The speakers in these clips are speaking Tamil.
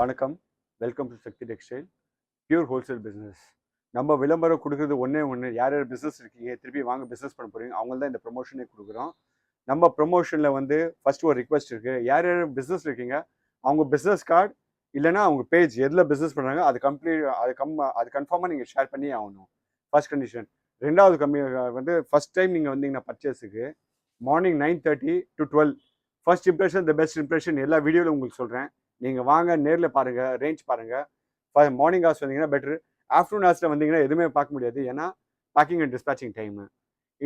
வணக்கம். Welcome to Sakthi textile pure wholesale business. நம்ம விளம்பரம் கொடுக்குறது ஒன்றே ஒன்று. யார் யார் பிஸ்னஸ் இருக்கீங்க, திருப்பி வாங்க பிஸ்னஸ் பண்ண போகிறீங்க, அவங்க தான் இந்த ப்ரொமோஷனே கொடுக்குறோம். நம்ம ப்ரொமோஷனில் வந்து ஃபர்ஸ்ட் ஒரு ரிக்வஸ்ட் இருக்குது. யார் யார் பிஸ்னஸ் இருக்கீங்க, அவங்க பிஸ்னஸ் கார்டு இல்லைனா அவங்க பேஜ் எதில் பிஸ்னஸ் பண்ணுறாங்க அது கன்ஃபார்மாக நீங்கள் ஷேர் பண்ணி ஆகணும். First condition. ரெண்டாவது வந்து ஃபர்ஸ்ட் டைம் நீங்கள் வந்தீங்கன்னா பர்ச்சேஸுக்கு morning 9:30 to 12 first impression the best impression எல்லா வீடியோவில் உங்களுக்கு சொல்கிறேன். நீங்கள் வாங்க, நேரில் பாருங்கள், ரேஞ்ச் பாருங்கள். மார்னிங் ஹார்ஸ் வந்தீங்கன்னா பெட்ரு. ஆஃப்டர்நூன் ஹார்ஸில் வந்தீங்கன்னா எதுவுமே பார்க்க முடியாது, ஏன்னா பேக்கிங் அண்ட் டிஸ்பேச்சிங் டைமு.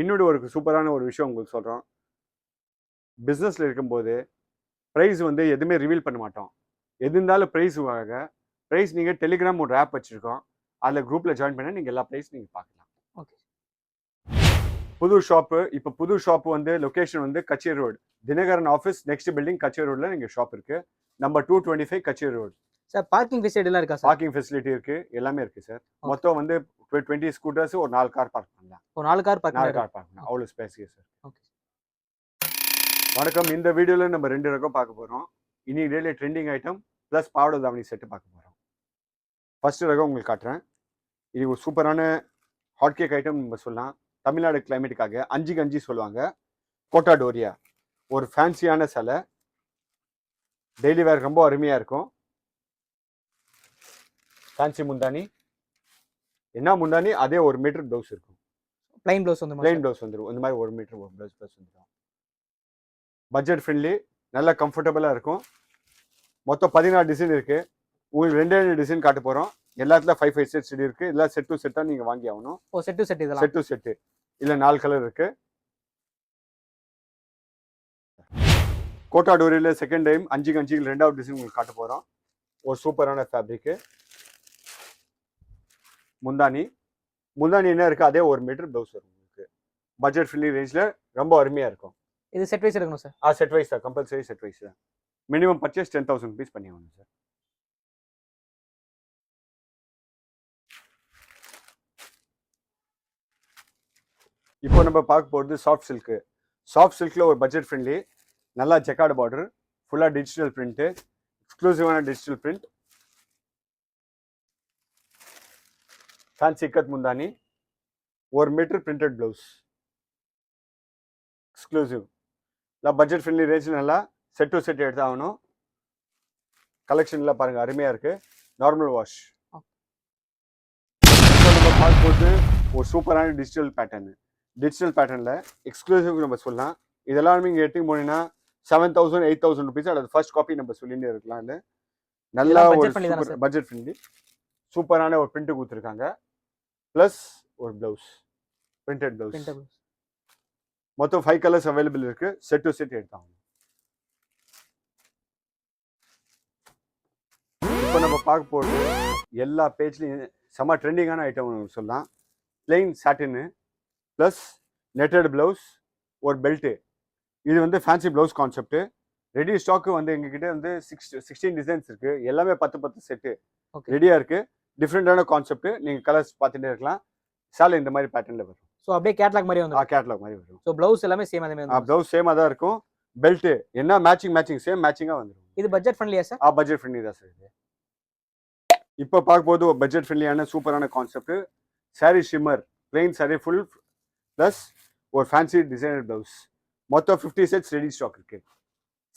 இன்னொரு ஒரு சூப்பரான ஒரு விஷயம் உங்களுக்கு சொல்கிறோம். பிஸ்னஸில் இருக்கும்போது ப்ரைஸ் வந்து எதுவுமே ரிவீல் பண்ண மாட்டோம். எது இருந்தாலும் ப்ரைஸ் நீங்கள் டெலிகிராம் ஒரு ஆப் வச்சுருக்கோம், அதில் குரூப்பில் ஜாயின் பண்ணால் நீங்கள் எல்லா ப்ரைஸ் நீங்கள் பார்க்கலாம். ஓகே. புது ஷாப்பு வந்து லொக்கேஷன் வந்து Kacheri road, Dinakaran office next building Kacheri ரோடில் நீங்கள் ஷாப் இருக்குது. நம்பர் 225 கச்சேரி ரோடு. சார் பார்க்கிங் ஃபெசிலிட்டிலாம் இருக்கா சார்? பார்க்கிங் ஃபெசிலிட்டி இருக்குது, எல்லாமே இருக்குது சார். மொத்தம் வந்து 20 ஸ்கூட்டர்ஸ், ஒரு 4 கார் பார்க் பண்ணலாம். ஒரு 4 கார் பார்க் பண்ணலாம். அவ்வளோ ஸ்பேஸியஸ் சார். ஓகே. வணக்கம். இந்த வீடியோவில் நம்ம 2 ரகம் பார்க்க போகிறோம். இனி டெய்லி ட்ரெண்டிங் ஐட்டம் ப்ளஸ் பாவடை தாவணி செட்டு பார்க்க போகிறோம். ஃபர்ஸ்ட் ரகம் உங்களுக்கு காட்டுறேன். இது ஒரு சூப்பரான ஹாட் கேக் ஐட்டம் நம்ம சொல்லலாம். தமிழ்நாடு கிளைமேட்டுக்காக 5க்கு 5 சொல்லுவாங்க. கோட்டா டோரியா ஒரு ஃபேன்சியான சிலை, டெய்லி வேர் ரொம்ப அருமையாக இருக்கும். ஃபேன்சி முந்தானி, என்ன முந்தானி அதே 1 மீட்டர் ப்ளவுஸ் இருக்கும். பிளைன் ப்ளவுஸ் வந்துடும். இந்த மாதிரி 1 மீட்டர் ப்ளவுஸ் வந்துடும். பட்ஜெட் ஃப்ரெண்ட்லி, நல்லா கம்ஃபர்டபுளாக இருக்கும். மொத்தம் 16 டிசைன் இருக்குது. உங்களுக்கு 2 டிசைன் காட்ட போகிறோம். எல்லாத்துல 5 செட்ஸ் இருக்குது. எல்லாம் செட் டு செட்டாக நீங்கள் வாங்கி ஆகணும். Set to set, set to set. இல்லை 4 கலர் இருக்குது. கோட்டா டோரியில் செகண்ட் டைம் 5க்கு 5 2வது டிசைன் உங்களுக்கு காட்ட போகிறோம். ஒரு சூப்பரான ஃபேப்ரிக்கு. முந்தானி என்ன இருக்குது, அதே 1 மீட்டர் ப்ளவுஸ் வரும் உங்களுக்கு. பட்ஜெட் ஃப்ரெண்ட்லி ரேஞ்சில் ரொம்ப அருமையாக இருக்கும். இது செட் வைஸ் எடுக்கணும் சார்? செட் வைஸ் தான், கம்பல்சரி செட் வைஸ் தான். மினிமம் பர்ச்சேஸ் 10,000 rupees பண்ணி ஆகணும் சார். இப்போ நம்ம பார்க்க போகிறது சாஃப்ட் சில்க்கு. சாஃப்ட் சில்கில் ஒரு பட்ஜெட் ஃப்ரெண்ட்லி, நல்லா ஜெக்கார்டு பார்டர், ஃபுல்லாக டிஜிட்டல் பிரிண்ட்டு, எக்ஸ்க்ளூசிவான டிஜிட்டல் பிரிண்ட், ஃபேன்சி கட் முந்தானி, 1 மீட்டர் பிரிண்டட் ப்ளவுஸ், எக்ஸ்க்ளூசிவ். நான் பட்ஜெட் ஃப்ரெண்ட்லி ரேஞ்சில் நல்லா செட் டு செட் எடுத்து ஆகணும். கலெக்ஷன்லாம் பாருங்கள், அருமையாக இருக்குது. Normal wash. நம்ம பார்க்கும்போது ஒரு சூப்பரான டிஜிட்டல் பேட்டர்னில் எக்ஸ்க்ளூசிவ் நம்ம சொல்லலாம். இதெல்லாம் நீங்கள் எடுத்துக்க போனீங்கன்னா 7,000 8,000 rupees. அது ஃபர்ஸ்ட் காப்பி நம்ம சொல்லிட்டு இருக்கலாம். இல்லை, நல்லா ஒரு பட்ஜெட் ஃப்ரெண்ட்லி சூப்பரான ஒரு பிரிண்ட் கொடுத்துருக்காங்க. ப்ளஸ் ஒரு ப்ளவுஸ், பிரிண்டட் ப்ளவுஸ். மொத்தம் 5 கலர்ஸ் அவைலபிள் இருக்கு. செட் டு செட் எடுத்தாங்க. இப்போ நம்ம பார்க்க போகிறது எல்லா பேஜ்லையும் செம்ம ட்ரெண்டிங்கான ஐட்டம் சொல்லலாம். பிளெயின் சாட்டின்னு ப்ளஸ் நெட்டட் ப்ளவுஸ், ஒரு பெல்ட்டு. இது வந்து fancy blouse concept. Ready stock வந்து எங்ககிட்ட வந்து 16 டிசைன்ஸ் இருக்கு. எல்லாமே 10 செட்டு ரெடியா இருக்கு. டிஃப்ரெண்டான கான்செப்ட். நீங்க கலர்ஸ் பார்த்துட்டே இருக்கலாம். சாலை இந்த மாதிரி பேட்டர்ன்ல வரும். ஸோ அப்படியே கேட்லாக் மாதிரி வந்து கேட்லாக் மாதிரி வரும். ஸோ ப்ளவுஸ் எல்லாமே சேம் அதே மாதிரி. ப்ளவுஸ் சேமாக தான் இருக்கும். பெல்ட் என்ன மேட்சிங் சேம் மேட்சிங்காக வந்துடும். இது பட்ஜெட் ஃப்ரெண்ட்லியா சார்? பட்ஜெட் ஃப்ரெண்ட்லி தான் சார். இது இப்போ பார்க்கும்போது ஒரு பட்ஜெட் ஃப்ரெண்ட்லியான சூப்பரான concept. Sorry shimmer, plain sorry full plus ஒரு ஃபேன்சி டிசைனர் ப்ளவுஸ். மொத்தம் 50 செட்ஸ் ரெடி ஸ்டாக் இருக்கு.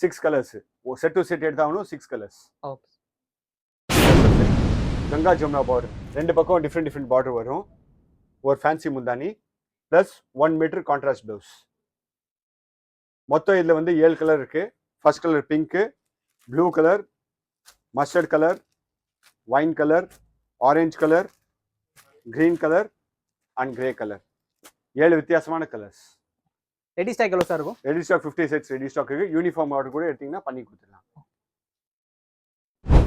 6 கலர்ஸ். செட் டு செட் எடுத்தாலும் 6 colours. Okay. Ganga Jamuna border, 2 பக்கம் டிஃப்ரெண்ட் பார்டர் வரும். ஒரு ஃபேன்சி முந்தானி ப்ளஸ் 1 மீட்டர் கான்ட்ராஸ்ட் ப்ளவுஸ். மொத்தம் இதில் வந்து 7 கலர் இருக்கு. First colour pink, blue colour, mustard colour, wine colour, orange colour, green colour and grey colour. 7 வித்தியாசமான கலர்ஸ். ரெடி ஸ்டாக் எவ்வளோ சார் இருக்கும்? Ready stock 50 sets ready stock இருக்கு. யூனிஃபார்ம் ஆர்டர் கூட எடுத்தீங்கன்னா பண்ணி கொடுத்துடலாம்.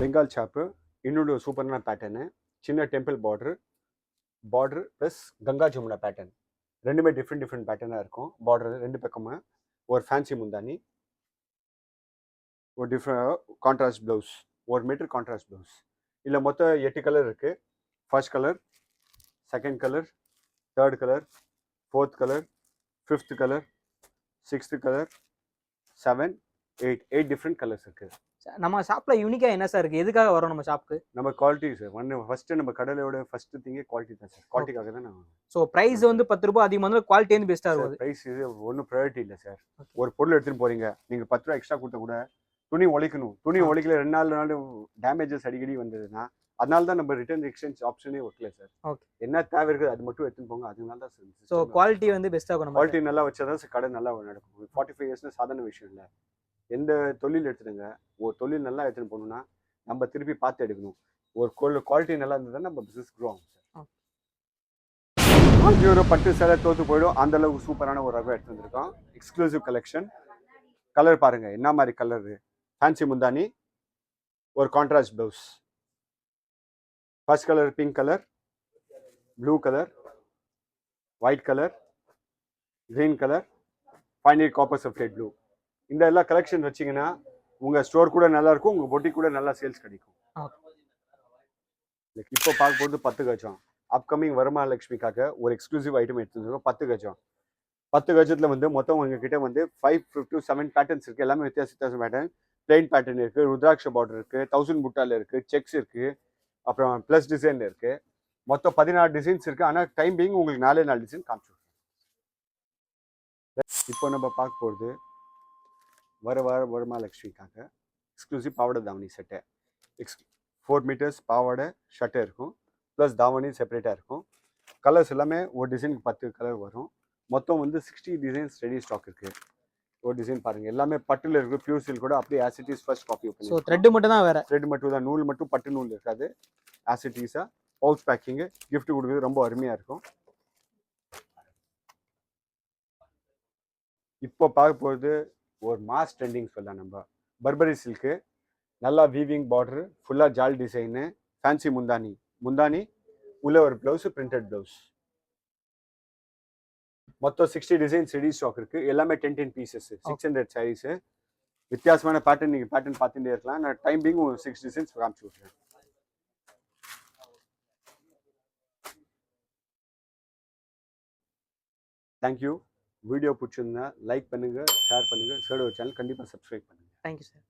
பெங்கால் சாப்பு, இன்னொரு சூப்பரான பேட்டர்னு. சின்ன temple border plus Ganga Jamuna pattern. ரெண்டுமே டிஃப்ரெண்ட் பேட்டர்னாக இருக்கும். பார்டர் 2 பக்கமும். ஒரு ஃபேன்சி முந்தானி, ஒரு contrast blouse, 1 metre contrast blouse. இதில் மொத்தம் 8 கலர் இருக்குது. First colour, second colour, third colour, fourth colour, fifth colour, 6th colour, 7, 8 different colours இருக்குது. நம்ம ஷாப்ல யூனிக்கா என்ன சார் இருக்கு? எதுக்காக வரோம் நம்ம ஷாப்க்கு? நம்ம குவாலிட்டி சார். ஃபர்ஸ்ட் நம்ம கடையோட ஃபர்ஸ்ட் திங்கே குவாலிட்டி தான் சார். குவாலிட்டிக்காக தான் நான் ஸோ பிரைஸ் வந்து ₹10 அதிகமா இருந்தாலும் குவாலிட்டி வந்து பெஸ்ட்டா இருக்கும். பிரைஸ் இது ஒன்றும் ப்ரையாரிட்டி இல்லை சார். ஒரு பொருள் எடுத்துன்னு போறீங்க, நீங்க ₹10 எக்ஸ்ட்ரா கொடுத்தா கூட துணி உழைக்கணும். துணி உழைக்கல 2 நாள் டேமேஜஸ் அடிக்கடி வந்ததுன்னா அதனால தான் நம்ம ரிட்டர்ன் எக்ஸ்சேஞ்ச் ஆப்ஷனே வைக்கல சார். ஓகே. என்ன தேவை இருக்குது அது மட்டும் எடுத்துன்னு போங்க. அதனால தான் சார். ஸோ குவாலிட்டி வந்து பெஸ்ட்டா இருக்கணும். குவாலிட்டி நல்லா வச்சா தான் சார் கடை நல்லா நடக்கும். 45 இயர்ஸ்னா சாதாரண விஷயம் இல்லை. எந்த தொழில் எடுத்துடுங்க, ஒரு தொழில் நல்லா எடுத்துன்னு போகணும்னா நம்ம திருப்பி பார்த்து எடுக்கணும். ஒரு குவாலிட்டி நல்லா இருந்ததுன்னா நம்ம பிசினஸ் க்ரோ ஆகும் சார். €100 பட்டு சேலை தோத்து போயிடும். அந்த அளவுக்கு சூப்பரான ஒரு ரகம் எடுத்து வந்திருக்கோம். Exclusive collection. கலர் பாருங்க என்ன மாதிரி கலர். ஃபேன்சி முந்தானி, ஒரு contrast blouse. First colour pink colour, blue colour, white colour, green colour, final copper sulphate blue. இந்த எல்லா கலெக்ஷன் வச்சிங்கன்னா உங்கள் ஸ்டோர் கூட நல்லா இருக்கும், உங்கள் பொட்டிக் கூட நல்லா சேல்ஸ் கிடைக்கும். இப்போ பார்க்க போகிறது 10 கஜம். அப்கமிங் வரமகாலட்சுமிக்காக ஒரு எக்ஸ்க்ளூசிவ் ஐட்டம் எடுத்துருக்கோம். 10 கஜம். 10 கஜத்தில் வந்து மொத்தம் உங்ககிட்ட வந்து 5 to 7 பேட்டர்ன்ஸ் இருக்குது. எல்லாமே வித்தியாச பேட்டர்ன். பிளெயின் பேட்டர்ன் இருக்குது, ருத்ராட்ச பார்டர் இருக்குது, 1000 புட்டால் இருக்குது, செக்ஸ் இருக்குது, அப்புறம் ப்ளஸ் டிசைன் இருக்குது. மொத்தம் 16 டிசைன்ஸ் இருக்குது. ஆனால் டைம் பீங் உங்களுக்கு 4 டிசைன் காமிச்சு. இப்போ நம்ம பார்க்க போகிறது வரமகாலட்சுமிக்காக எக்ஸ்க்ளூசிவ் பாவாடை தாவணி செட்டு. 4 மீட்டர்ஸ் பாவாடை ஷர்ட்டே இருக்கும், ப்ளஸ் தாவணி செப்பரேட்டாக இருக்கும். கலர்ஸ் எல்லாமே ஒரு டிசைனுக்கு 10 கலர் வரும். மொத்தம் வந்து 60 டிசைன்ஸ் ரெடி ஸ்டாக் இருக்குது. ஒரு டிசைன் பாருங்கள், எல்லாமே பட்டில் இருக்குது. பியூர் சில்க் கூட அப்படியே as it is first copy open. So thread மட்டும் தான் வேற. த்ரெட் மட்டும் தான், நூல் மட்டும் பட்டு நூல் இருக்காது. ஆஸ் இட் இஸாக பவுச் பேக்கிங்கு கிஃப்ட் கொடுக்குறது ரொம்ப அருமையாக இருக்கும். இப்போ பார்க்க போகிறது ஒரு மாஸ் ட்ரெண்டிங் சொல்லலாம். நம்ம பர்பரி சில்க்கு, நல்லா வீவிங் பார்டர், ஃபுல்லாக ஜால் டிசைனு, ஃபேன்சி முந்தானி உள்ள ஒரு ப்ளவுஸு, பிரிண்டட் ப்ளவுஸ். மொத்தம் 60 டிசைன்ஸ் ரெடி ஸ்டாக் இருக்குது. எல்லாமே 10 பீசஸ், 600 சாரீஸு. வித்தியாசமான பேட்டர்ன், நீங்கள் பேட்டர்ன் பார்த்துட்டே இருக்கலாம். நான் டைம் பீங் 6 டிசைன்ஸ் காமிச்சு விட்றேன். தேங்க்யூ. வீடியோ பிடிச்சிருந்தா லைக் பண்ணுங்கள், ஷேர் பண்ணுங்கள். சேடோ சேனல் கண்டிப்பாக சப்ஸ்கிரைப் பண்ணுங்கள். Thank you sir.